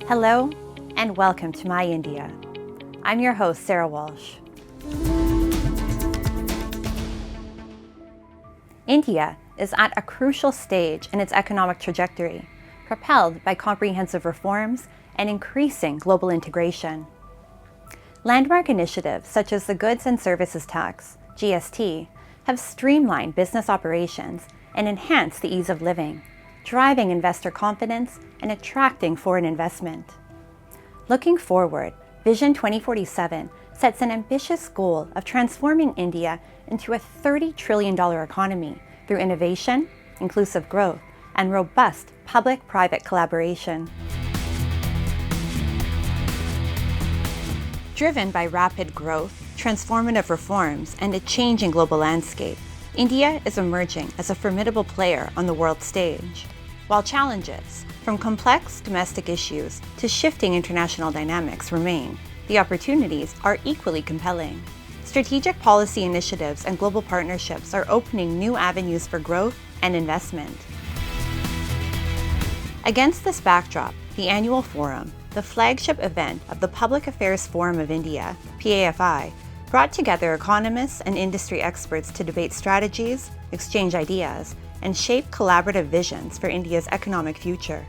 Hello and welcome to My India. I'm your host, Sarah Walsh. India is at a crucial stage in its economic trajectory, propelled by comprehensive reforms and increasing global integration. Landmark initiatives such as the Goods and Services Tax, GST, have streamlined business operations and enhanced the ease of living, driving investor confidence and attracting foreign investment. Looking forward, Vision 2047 sets an ambitious goal of transforming India into a $30 trillion economy through innovation, inclusive growth, and robust public-private collaboration. Driven by rapid growth, transformative reforms, and a changing global landscape, India is emerging as a formidable player on the world stage. While challenges, from complex domestic issues to shifting international dynamics, remain, the opportunities are equally compelling. Strategic policy initiatives and global partnerships are opening new avenues for growth and investment. Against this backdrop, the annual forum, the flagship event of the Public Affairs Forum of India, PAFI, brought together economists and industry experts to debate strategies, exchange ideas, and shape collaborative visions for India's economic future.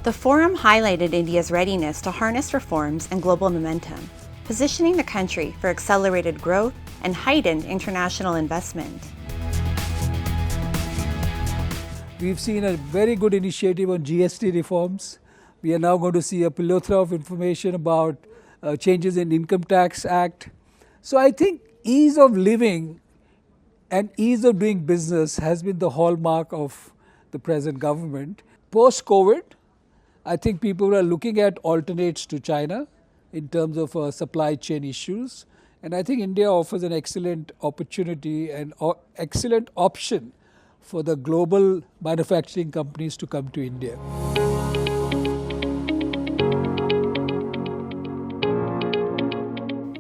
The forum highlighted India's readiness to harness reforms and global momentum, positioning the country for accelerated growth and heightened international investment. We've seen a very good initiative on GST reforms. We are now going to see a plethora of information about changes in Income Tax Act. So I think ease of living and ease of doing business has been the hallmark of the present government. Post-COVID, I think people are looking at alternates to China in terms of supply chain issues. And I think India offers an excellent opportunity and excellent option for the global manufacturing companies to come to India.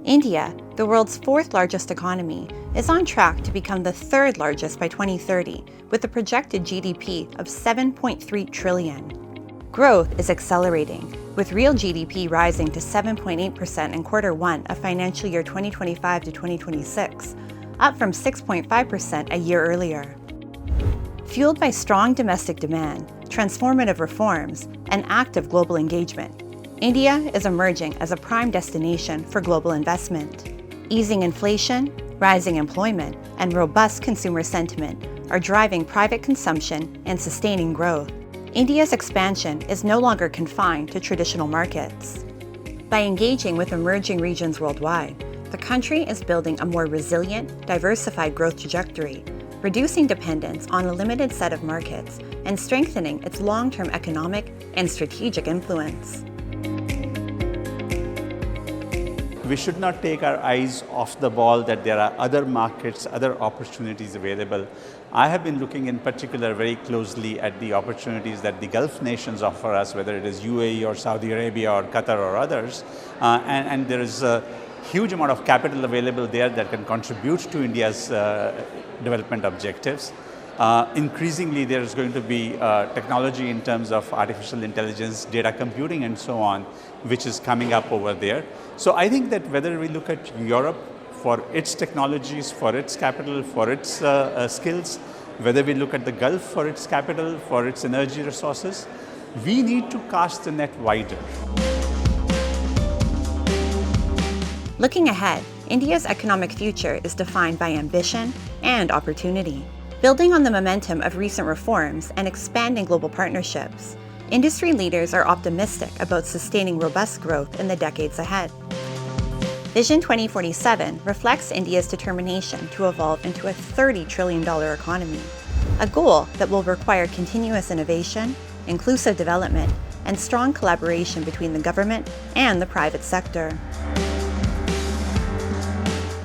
India, the world's fourth largest economy, is on track to become the third largest by 2030, with a projected GDP of $7.3 trillion. Growth is accelerating, with real GDP rising to 7.8% in Q1 of financial year 2025 to 2026, up from 6.5% a year earlier. Fueled by strong domestic demand, transformative reforms, and active global engagement, India is emerging as a prime destination for global investment. Easing inflation, rising employment, and robust consumer sentiment are driving private consumption and sustaining growth. India's expansion is no longer confined to traditional markets. By engaging with emerging regions worldwide, the country is building a more resilient, diversified growth trajectory, reducing dependence on a limited set of markets and strengthening its long-term economic and strategic influence. We should not take our eyes off the ball that there are other markets, other opportunities available. I have been looking in particular very closely at the opportunities that the Gulf nations offer us, whether it is UAE or Saudi Arabia or Qatar or others, and there is a huge amount of capital available there that can contribute to India's development objectives. Increasingly, there is going to be technology in terms of artificial intelligence, data computing, and so on, which is coming up over there. So I think that whether we look at Europe for its technologies, for its capital, for its skills, whether we look at the Gulf for its capital, for its energy resources, we need to cast the net wider. Looking ahead, India's economic future is defined by ambition and opportunity. Building on the momentum of recent reforms and expanding global partnerships, industry leaders are optimistic about sustaining robust growth in the decades ahead. Vision 2047 reflects India's determination to evolve into a $30 trillion economy, a goal that will require continuous innovation, inclusive development, and strong collaboration between the government and the private sector.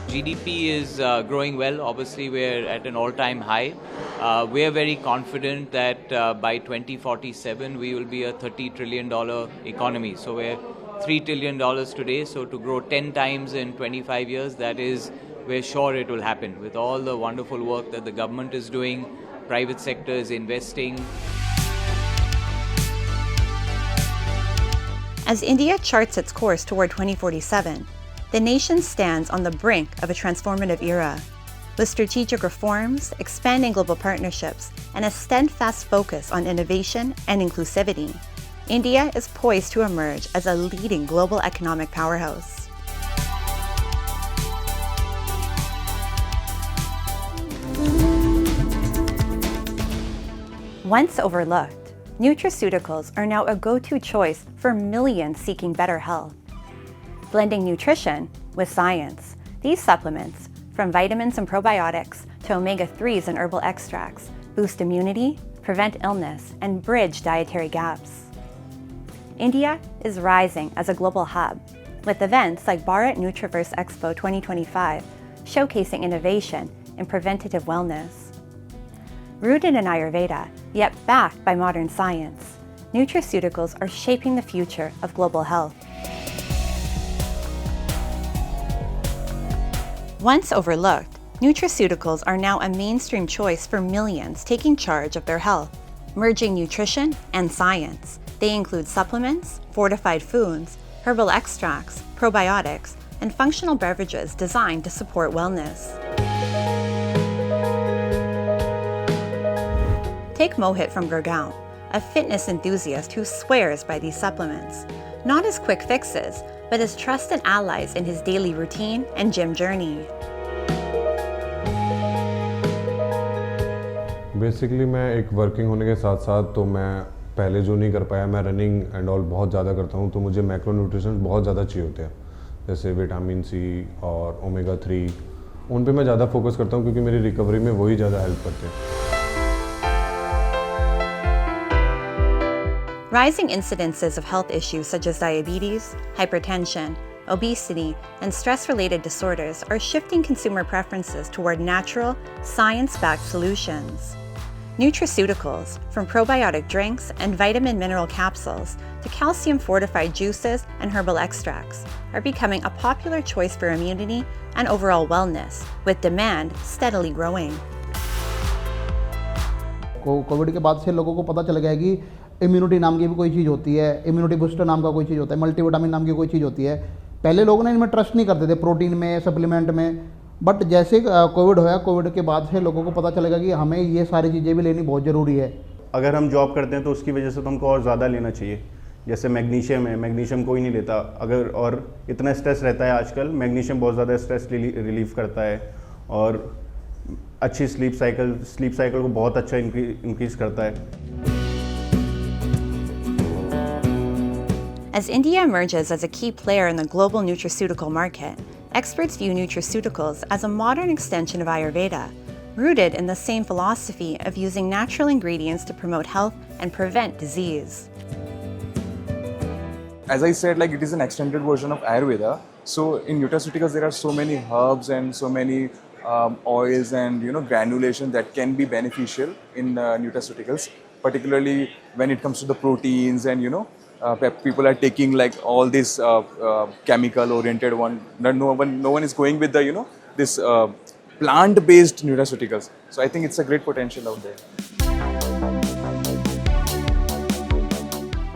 GDP is growing well. Obviously, we're at an all-time high. We're very confident that by 2047, we will be a $30 trillion economy. So we're $3 trillion today. So to grow 10 times in 25 years, that is we're sure it will happen. With all the wonderful work that the government is doing, private sector is investing. As India charts its course toward 2047, the nation stands on the brink of a transformative era. With strategic reforms, expanding global partnerships, and a steadfast focus on innovation and inclusivity, India is poised to emerge as a leading global economic powerhouse. Once overlooked, nutraceuticals are now a go-to choice for millions seeking better health. Blending nutrition with science, these supplements, from vitamins and probiotics to omega-3s and herbal extracts, boost immunity, prevent illness, and bridge dietary gaps. India is rising as a global hub, with events like Bharat Nutraverse Expo 2025 showcasing innovation in preventative wellness. Rooted in Ayurveda, yet backed by modern science, nutraceuticals are shaping the future of global health. Once overlooked, nutraceuticals are now a mainstream choice for millions taking charge of their health. Merging nutrition and science, they include supplements, fortified foods, herbal extracts, probiotics, and functional beverages designed to support wellness. Take Mohit from Gurgaon, a fitness enthusiast who swears by these supplements, not as quick fixes, but as trusted allies in his daily routine and gym journey. Basically मैं एक working होने के साथ साथ तो मैं पहले जो नहीं कर पाया, मैं रनिंग एंड ऑल बहुत ज़्यादा करता हूँ, तो मुझे मैक्रो न्यूट्रिशन बहुत ज़्यादा चाहिए होते हैं, जैसे विटामिन सी और ओमेगा 3, उन पे मैं ज़्यादा फोकस करता हूँ क्योंकि मेरी रिकवरी में वही ज़्यादा हेल्प करते हैं. Rising incidences of health issues such as diabetes, hypertension, obesity, and stress-related disorders are shifting consumer preferences toward natural, science-backed solutions. Nutraceuticals, from probiotic drinks and vitamin mineral capsules to calcium-fortified juices and herbal extracts, are becoming a popular choice for immunity and overall wellness, with demand steadily growing. Covid के बाद से लोगों को पता चल गया कि immunity नाम की भी कोई चीज़ होती है, इम्यूनिटी बूस्टर नाम का कोई चीज़ होता है, मल्टीविटामिन नाम की कोई चीज़ होती है. पहले लोग ना इनमें ट्रस्ट नहीं करते थे, प्रोटीन में, सप्लीमेंट में, बट जैसे कोविड होया, कोविड के बाद से लोगों को पता चलेगा कि हमें ये सारी चीज़ें भी लेनी बहुत ज़रूरी है. अगर हम जॉब करते हैं तो उसकी वजह से तो हमको और ज़्यादा लेना चाहिए. जैसे मैग्नीशियम है, मैग्नीशियम कोई नहीं लेता, अगर और इतना स्ट्रेस रहता है आजकल, मैग्नीशियम बहुत ज़्यादा स्ट्रेस रिलीव करता है और अच्छी स्लीप साइकिल को बहुत अच्छा इंक्रीज करता है. As India emerges as a key player in the global nutraceutical market, experts view nutraceuticals as a modern extension of Ayurveda, rooted in the same philosophy of using natural ingredients to promote health and prevent disease. As I said, like, it is an extended version of Ayurveda. So in nutraceuticals, there are so many herbs and so many oils and granulation that can be beneficial in nutraceuticals, particularly when it comes to the proteins and people are taking like all this chemical oriented one. No one is going with the this plant based nutraceuticals. So I think it's a great potential out there.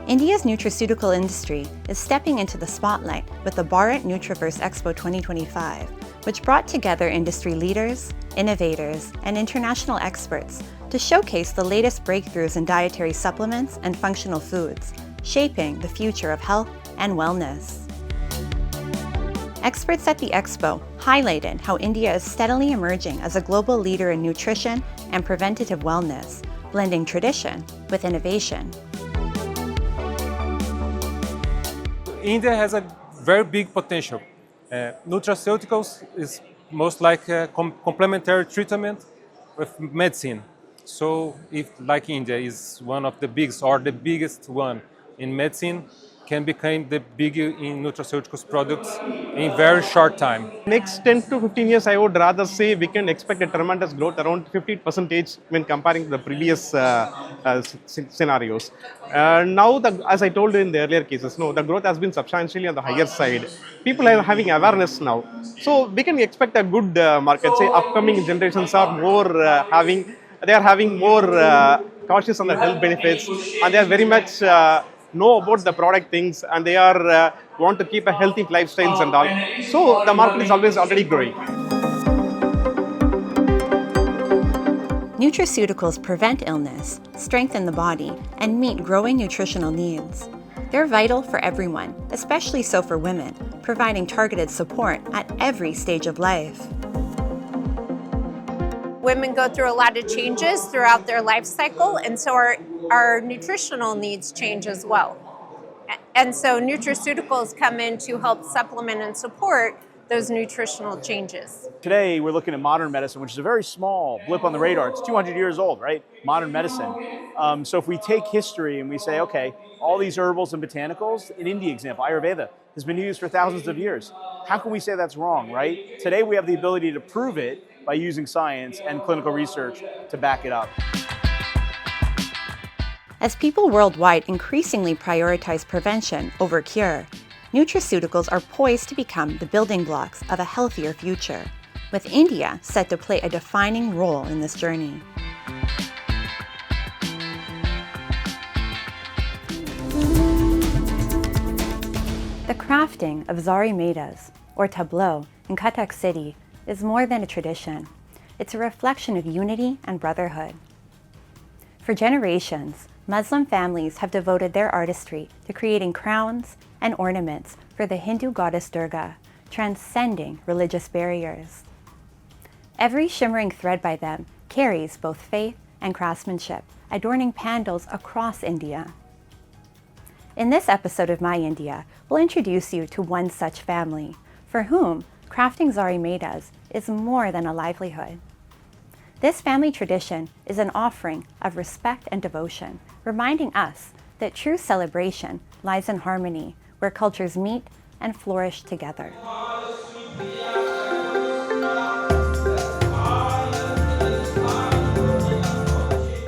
India's nutraceutical industry is stepping into the spotlight with the Bharat Nutraverse Expo 2025, which brought together industry leaders, innovators, and international experts to showcase the latest breakthroughs in dietary supplements and functional foods, shaping the future of health and wellness. Experts at the expo highlighted how India is steadily emerging as a global leader in nutrition and preventative wellness, blending tradition with innovation. India has a very big potential. Nutraceuticals is most like a complementary treatment with medicine. So if like India is one of the biggest or the biggest one in medicine, can become the big in nutraceuticals products in very short time. Next 10 to 15 years, I would rather say we can expect a tremendous growth around 50% when comparing to the previous scenarios. Now, as I told you in the earlier cases, no, the growth has been substantially on the higher side. People are having awareness now. So we can expect a good market. Say upcoming generations are more they are having more cautious on the health benefits, and they are very much know about the product things, and they are want to keep a healthy lifestyles and all. So the market is always already growing. Nutraceuticals prevent illness, strengthen the body, and meet growing nutritional needs. They're vital for everyone, especially so for women, providing targeted support at every stage of life. Women go through a lot of changes throughout their life cycle, and so our nutritional needs change as well. And so nutraceuticals come in to help supplement and support those nutritional changes. Today, we're looking at modern medicine, which is a very small blip on the radar. It's 200 years old, right? Modern medicine. So if we take history and we say, okay, all these herbals and botanicals, in India example, Ayurveda, has been used for thousands of years. How can we say that's wrong, right? Today, we have the ability to prove it by using science and clinical research to back it up. As people worldwide increasingly prioritize prevention over cure, nutraceuticals are poised to become the building blocks of a healthier future, with India set to play a defining role in this journey. The crafting of Zari Medas, or tableau, in Cuttack City is more than a tradition. It's a reflection of unity and brotherhood. For generations, Muslim families have devoted their artistry to creating crowns and ornaments for the Hindu goddess Durga, transcending religious barriers. Every shimmering thread by them carries both faith and craftsmanship, adorning pandals across India. In this episode of My India, we'll introduce you to one such family, for whom crafting Zari Medas is more than a livelihood. This family tradition is an offering of respect and devotion, reminding us that true celebration lies in harmony, where cultures meet and flourish together.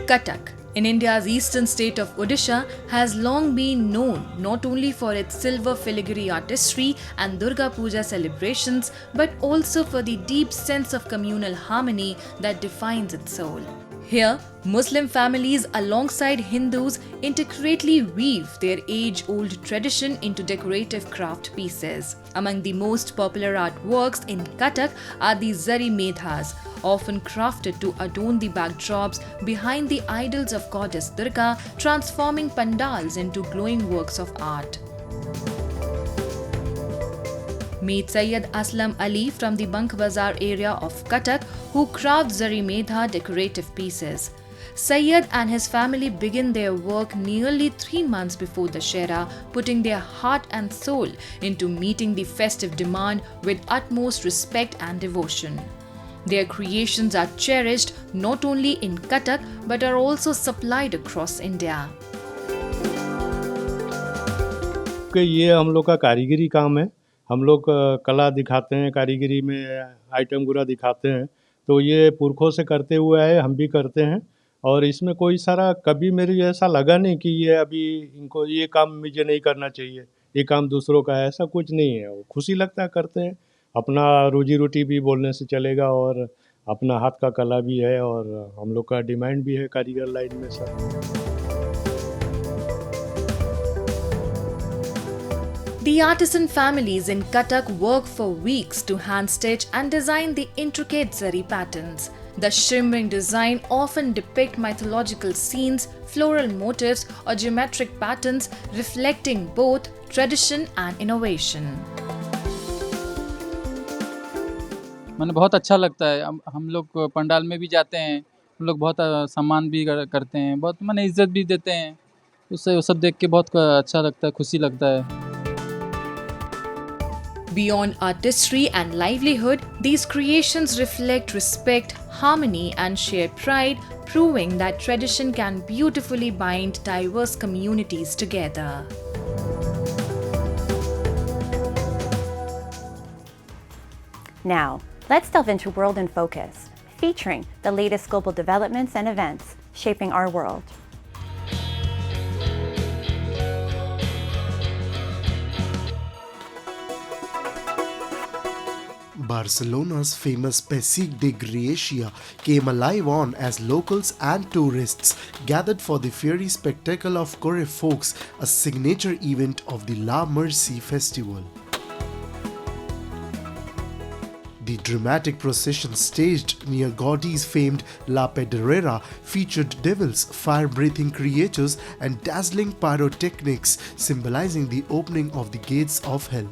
Cuttack, in India's eastern state of Odisha, has long been known not only for its silver filigree artistry and Durga Puja celebrations, but also for the deep sense of communal harmony that defines its soul. Here, Muslim families alongside Hindus intricately weave their age-old tradition into decorative craft pieces. Among the most popular artworks in Cuttack are the Zari Medhas, often crafted to adorn the backdrops behind the idols of goddess Durga, transforming pandals into glowing works of art. Meet Syed Aslam Ali from the Bank Bazar area of Cuttack, who crafts Zari Medha decorative pieces. Syed and his family begin their work nearly 3 months before the Shera, putting their heart and soul into meeting the festive demand with utmost respect and devotion. Their creations are cherished not only in Cuttack but are also supplied across India. ये हम लोग का कारीगरी काम है. हम लोग कला दिखाते हैं, कारीगरी में आइटम गुरा दिखाते हैं, तो ये पुरखों से करते हुए आए, हम भी करते हैं. और इसमें कोई सारा कभी मेरे ऐसा लगा नहीं कि ये अभी इनको ये काम मुझे नहीं करना चाहिए, ये काम दूसरों का है, ऐसा कुछ नहीं है. वो खुशी लगता है करते हैं, अपना रोजी रोटी भी बोलने से चलेगा और अपना हाथ का कला भी है और हम लोग का डिमांड भी है कारीगर लाइन में sir. The artisan families in Cuttack work for weeks to hand stitch and design the intricate zari patterns. The shimmering design often depict mythological scenes, floral motifs, or geometric patterns reflecting both tradition and innovation. मैंने बहुत अच्छा लगता है. हम लोग पंडाल में भी जाते हैं, हम लोग बहुत सम्मान भी करते हैं, बहुत मैंने इज्जत भी देते हैं. उससे वो सब देख के बहुत अच्छा लगता है, खुशी लगता है. Beyond artistry and livelihood, these creations reflect respect, harmony, and shared pride, proving that tradition can beautifully bind diverse communities together. Now, let's delve into World in Focus, featuring the latest global developments and events shaping our world. Barcelona's famous Passeig de Gràcia came alive on as locals and tourists gathered for the fiery spectacle of Correfocs, a signature event of the La Mercy festival. The dramatic procession staged near Gaudi's famed La Pedrera featured devils, fire-breathing creatures and dazzling pyrotechnics symbolizing the opening of the gates of hell.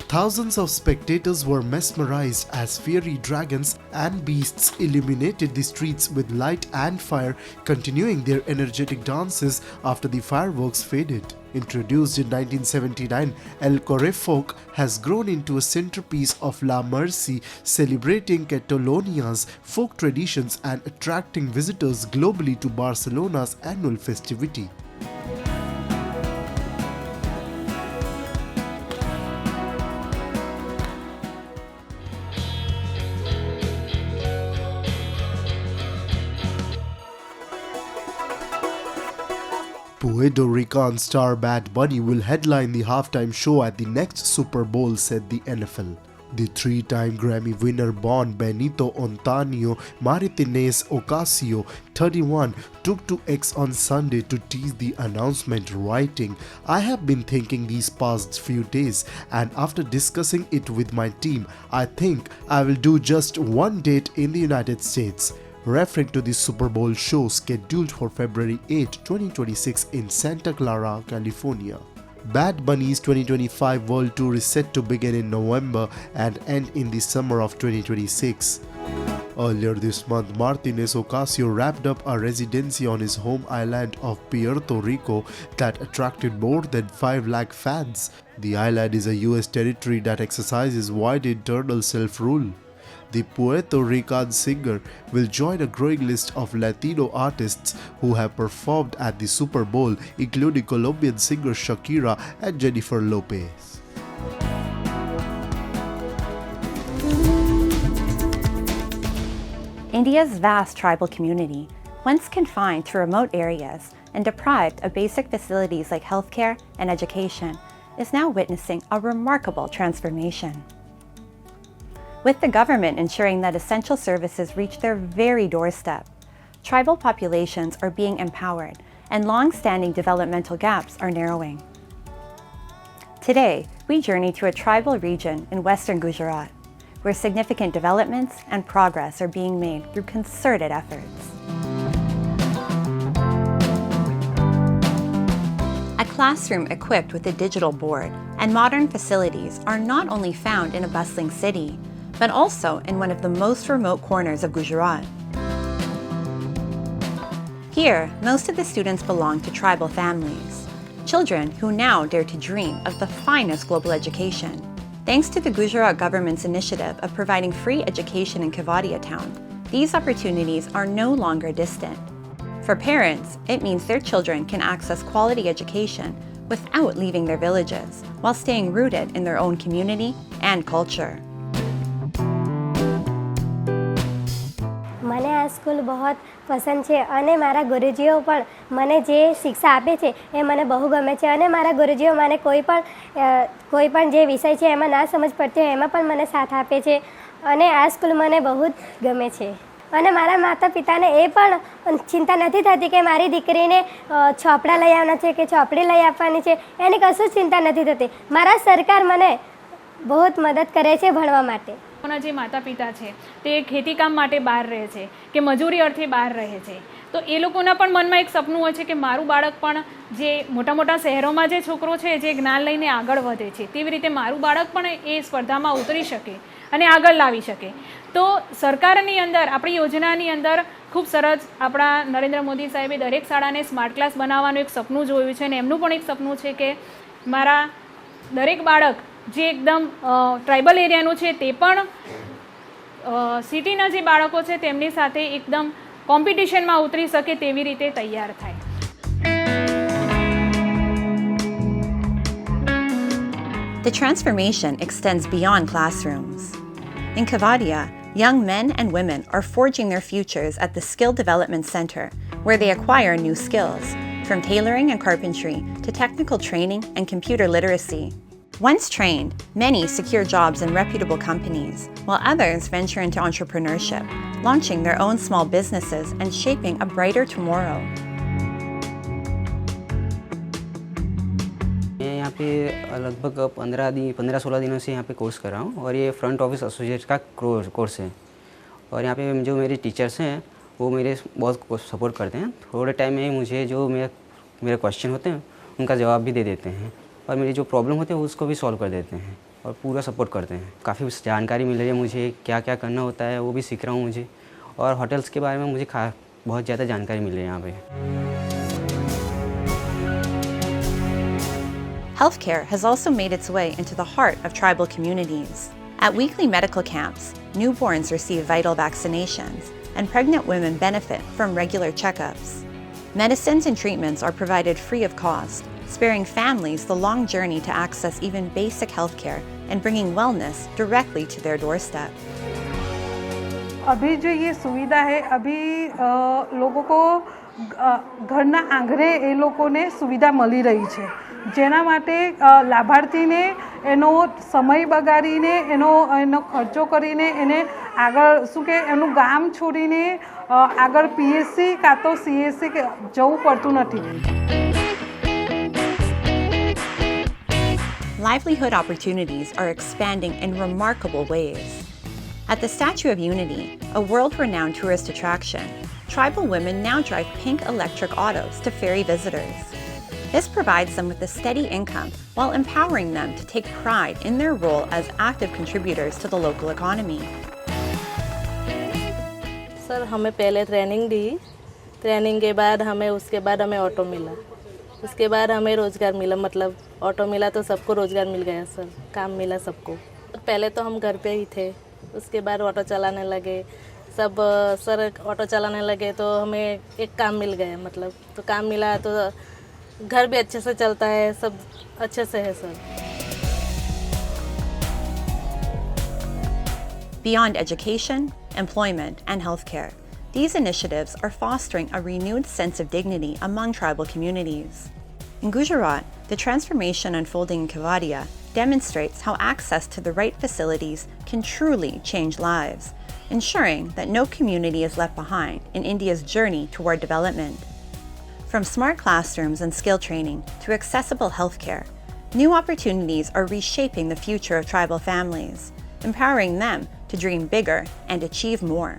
Thousands of spectators were mesmerized as fiery dragons and beasts illuminated the streets with light and fire, continuing their energetic dances after the fireworks faded. Introduced in 1979, El Correfoc has grown into a centerpiece of La Mercy, celebrating Catalonia's folk traditions and attracting visitors globally to Barcelona's annual festivity. Puerto Rican star Bad Bunny will headline the halftime show at the next Super Bowl, said the NFL. The three-time Grammy winner born Benito Antonio Martínez Ocasio, 31, took to X on Sunday to tease the announcement, writing, "I have been thinking these past few days, and after discussing it with my team, I think I will do just one date in the United States," referring to the Super Bowl show scheduled for February 8, 2026 in Santa Clara, California. Bad Bunny's 2025 World Tour is set to begin in November and end in the summer of 2026. Earlier this month, Martínez Ocasio wrapped up a residency on his home island of Puerto Rico that attracted more than 5 lakh fans. The island is a US territory that exercises wide internal self-rule. The Puerto Rican singer will join a growing list of Latino artists who have performed at the Super Bowl, including Colombian singer Shakira and Jennifer Lopez. India's vast tribal community, once confined to remote areas and deprived of basic facilities like healthcare and education, is now witnessing a remarkable transformation. With the government ensuring that essential services reach their very doorstep, tribal populations are being empowered and long-standing developmental gaps are narrowing. Today, we journey to a tribal region in western Gujarat, where significant developments and progress are being made through concerted efforts. A classroom equipped with a digital board and modern facilities are not only found in a bustling city, but also in one of the most remote corners of Gujarat. Here, most of the students belong to tribal families, children who now dare to dream of the finest global education. Thanks to the Gujarat government's initiative of providing free education in Kevadia town, these opportunities are no longer distant. For parents, it means their children can access quality education without leaving their villages, while staying rooted in their own community and culture. મને આ school बहुत પસંદ છે અને મારા ગુરુજીઓ પણ મને જે શિક્ષા આપે છે એ મને બહુ ગમે છે અને મારા ગુરુજીઓ મને કોઈ પણ જે વિષય છે એમાં ના સમજ પડતી હોય એમાં પણ મને સાથ આપે છે અને આ સ્કૂલ મને બહુ ગમે છે અને મારા માતા પિતાને એ પણ ચિંતા નથી થતી કે મારી દીકરીને ચોપડા લઈ આવવાના છે કે ચોપડી લઈ આપવાની છે એની કશું ચિંતા નથી થતી. મારા સરકાર મને बहुत મદદ કરે છે ભણવા માટે. જે માતા પિતા છે તે ખેતીકામ માટે બહાર રહે છે કે મજૂરી અર્થે બહાર રહે છે, તો એ લોકોના પણ મનમાં એક સપનું હોય છે કે મારું બાળક પણ જે મોટા મોટા શહેરોમાં જે છોકરો છે જે જ્ઞાન લઈને આગળ વધે છે તેવી રીતે મારું બાળક પણ એ સ્પર્ધામાં ઉતરી શકે અને આગળ લાવી શકે. તો સરકારની અંદર આપણી યોજનાની અંદર ખૂબ સરસ આપણા નરેન્દ્ર મોદી સાહેબે દરેક શાળાને સ્માર્ટ ક્લાસ બનાવવાનું એક સપનું જોયું છે અને એમનું પણ એક સપનું છે કે મારા દરેક બાળક જે એકદમ ટ્રાઇબલ એરિયાનું છે તે પણ સિટીના જે બાળકો છે તેમની સાથે એકદમ કોમ્પિટિશનમાં ઉતરી શકે તેવી રીતે તૈયાર થાય. The transformation extends beyond classrooms. In Kevadia, young men and women are forging their futures at the Skill Development Center, where they acquire new skills, from tailoring and carpentry to technical training and computer literacy. Once trained, many secure jobs in reputable companies, while others venture into entrepreneurship, launching their own small businesses and shaping a brighter tomorrow. मैं यहाँ पे लगभग 15-16 दिनों से यहाँ पे course कर रहा हूँ और ये फ्रंट ऑफिस एसोसिएट का कोर्स है और यहाँ पे जो मेरे टीचर्स हैं वो मेरे बहुत सपोर्ट करते हैं। थोड़े टाइम में मुझे जो मेरे क्वेश्चन होते हैं उनका जवाब भी दे देते हैं और मेरी जो प्रॉब्लम होती है उसको भी सॉल्व कर देते हैं और पूरा सपोर्ट करते हैं। काफ़ी जानकारी मिल रही है मुझे, क्या क्या करना होता है वो भी सीख रहा हूँ मुझे, और होटल्स के बारे में मुझे बहुत ज़्यादा जानकारी मिल रही है यहाँ पे। Healthcare has also made its way into the heart of tribal communities. At weekly medical camps, newborns receive vital vaccinations, and pregnant women benefit from regular checkups. Medicines and treatments are provided free of cost, sparing families the long journey to access even basic healthcare and bringing wellness directly to their doorstep. अभी जो ये सुविधा है, अभी लोगों को ઘરના આંગણે એ લોકોને સુવિધા મળી રહી છે, જેના માટે લાભાર્થીને એનો સમય બગાડીને એનો ખર્ચો કરીને એને આગળ શું કે એનું ગામ છોડીને આગળ પીએસસી કાં તો સીએસસી જવું પડતું નથી. Livelihood opportunities are expanding in remarkable ways. At the Statue of Unity, a world-renowned tourist attraction, tribal women now drive pink electric autos to ferry visitors. This provides them with a steady income while empowering them to take pride in their role as active contributors to the local economy. Sir हमें पहले training दी, training के बाद उसके बाद हमें auto मिला, उसके बाद हमें रोज़गार मिला, मतलब ऑटो मिला तो सबको रोज़गार मिल गया सर, काम मिला सबको। पहले तो हम घर पे ही थे, उसके बाद ऑटो चलाने लगे, सब सर ऑटो चलाने लगे तो हमें एक काम मिल गया, मतलब तो काम मिला तो घर भी अच्छे से चलता है, सब अच्छे से है sir. Beyond education, employment, and healthcare, these initiatives are fostering a renewed sense of dignity among tribal communities. In Gujarat, the transformation unfolding in Kevadia demonstrates how access to the right facilities can truly change lives, ensuring that no community is left behind in India's journey toward development. From smart classrooms and skill training to accessible healthcare, new opportunities are reshaping the future of tribal families, empowering them to dream bigger and achieve more.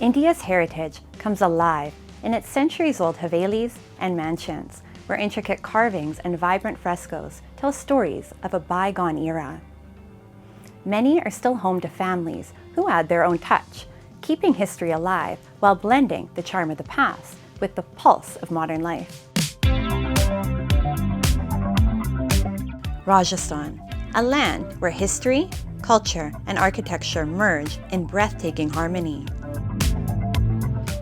India's heritage comes alive in its centuries-old havelis and mansions, where intricate carvings and vibrant frescoes tell stories of a bygone era. Many are still home to families who add their own touch, keeping history alive while blending the charm of the past with the pulse of modern life. Rajasthan, a land where history, culture, and architecture merge in breathtaking harmony.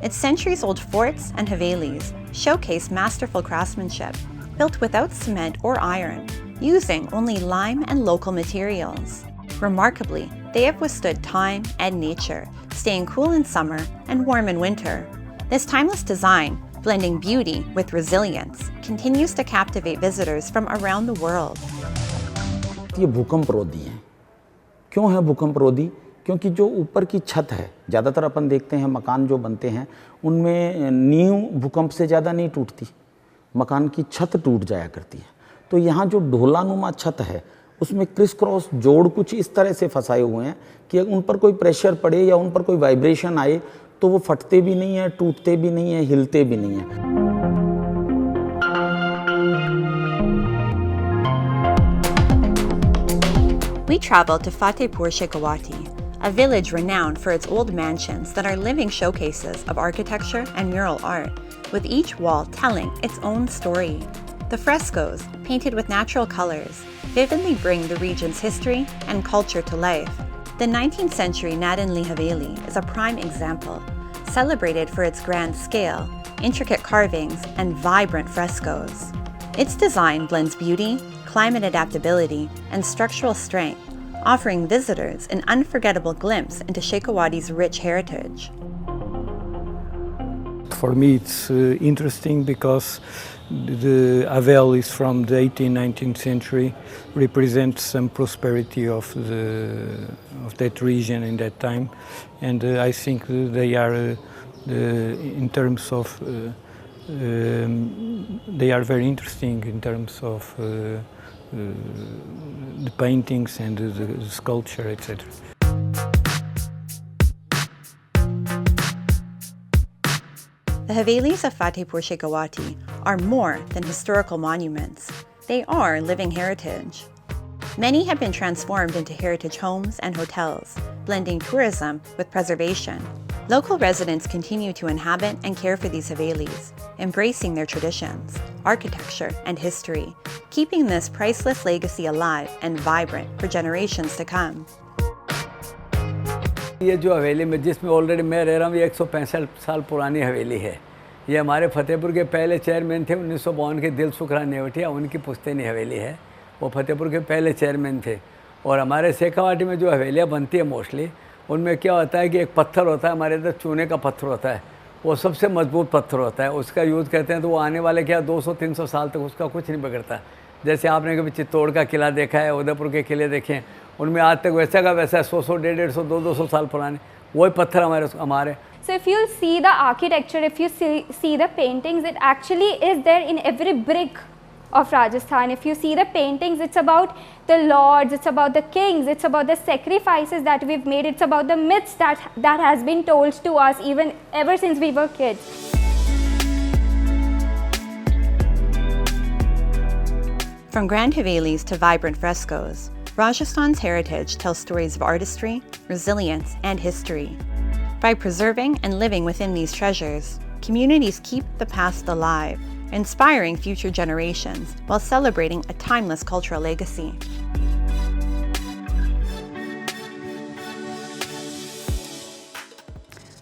Its centuries-old forts and havelis showcase masterful craftsmanship, built without cement or iron, using only lime and local materials. Remarkably, they have withstood time and nature, staying cool in summer and warm in winter. This timeless design, blending beauty with resilience, continues to captivate visitors from around the world. ये भूकंप रोधी है। क्यों है भूकंप रोधी? क्योंकि जो ऊपर की छत है, ज़्यादातर अपन देखते हैं मकान जो बनते हैं उनमें नींव भूकंप से ज़्यादा नहीं टूटती, मकान की छत टूट जाया करती है। तो यहाँ जो ढोलानुमा छत है उसमें क्रिस क्रॉस जोड़ कुछ इस तरह से फंसाए हुए हैं कि उन पर कोई प्रेशर पड़े या उन पर कोई वाइब्रेशन आए तो वो फटते भी नहीं हैं, टूटते भी नहीं हैं, हिलते भी नहीं हैं। We travel to Fatehpur Shekhawati, a village renowned for its old mansions that are living showcases of architecture and mural art, with each wall telling its own story. The frescoes, painted with natural colors, vividly bring the region's history and culture to life. The 19th century Nadanli Haveli is a prime example, celebrated for its grand scale, intricate carvings, and vibrant frescoes. Its design blends beauty, climate adaptability, and structural strength, offering visitors an unforgettable glimpse into Shekhawati's rich heritage. For me, it's interesting because the Havel is from the 18th, 19th century, represents some prosperity of that region in that time, and I think they are, in terms of, they are very interesting in terms of the paintings and the sculpture, etc. The Havelis of Fatehpur Shekhawati are more than historical monuments. They are living heritage. Many have been transformed into heritage homes and hotels, blending tourism with preservation. Local residents continue to inhabit and care for these Havelis, embracing their traditions, architecture, and history, keeping this priceless legacy alive and vibrant for generations to come. ये जो हवेली में जिसमें already मैं रह रहा हूँ, ये 165 साल पुरानी हवेली है। ये हमारे फतेहपुर के पहले चेयरमैन थे 1952 के दिल सुखराम नेवटिया, उनकी पुश्तैनी हवेली है। वो फतेहपुर के पहले चेयरमैन थे। और हमारे शेखावाटी में जो हवेलियाँ बनती है मोस्टली, उनमें क्या होता है कि एक पत्थर होता है, हमारे इधर चूने का पत्थर होता है, वो सबसे मजबूत पत्थर होता है, उसका यूज़ करते हैं तो वो आने वाले क्या 200-300 साल तक उसका कुछ नहीं बिगड़ता। जैसे आपने कभी चित्तौड़ का किला देखा है, उदयपुर के किले देखे हैं, उनमें आज तक वैसा का वैसा 100-100, 150-150, 200 साल पुराने वही पत्थर हमारे। So if you see the architecture, if you see the paintings, it actually is there in every brick of Rajasthan. If you see the paintings, it's about the lords, it's about the kings, it's about the sacrifices that we've made, it's about the myths that has been told to us ever since we were kids. From grand Havelis to vibrant frescoes, Rajasthan's heritage tells stories of artistry, resilience, and history. By preserving and living within these treasures, communities keep the past alive, inspiring future generations while celebrating a timeless cultural legacy.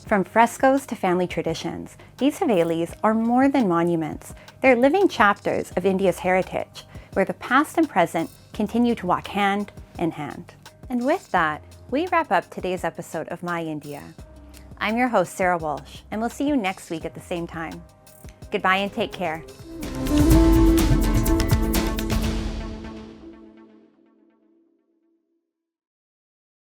From frescoes to family traditions, these Havelis are more than monuments. They're living chapters of India's heritage, where the past and present continue to walk hand in hand. And with that, we wrap up today's episode of My India. I'm your host, Sarah Walsh, and we'll see you next week at the same time. Goodbye and take care.